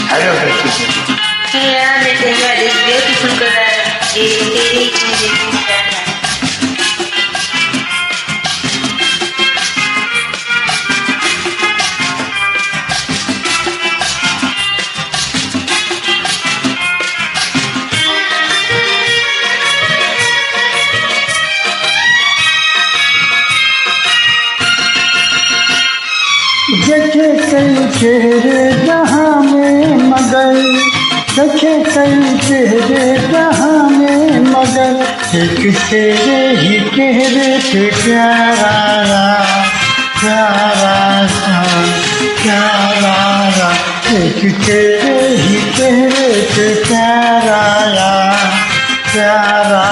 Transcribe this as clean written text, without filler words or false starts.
Hello Krishna. Hey, I'm looking at this beautiful color. तेरी मुझे प्यारा। देखे कई चेहरे जहाँ में मगर, देखे कई चेहरे जहाँ में मगर, एक तेरे ही चेहरे पे प्यारा प्यारा सा प्यारा, एक तेरे ही चेहरे पे प्यारा प्यारा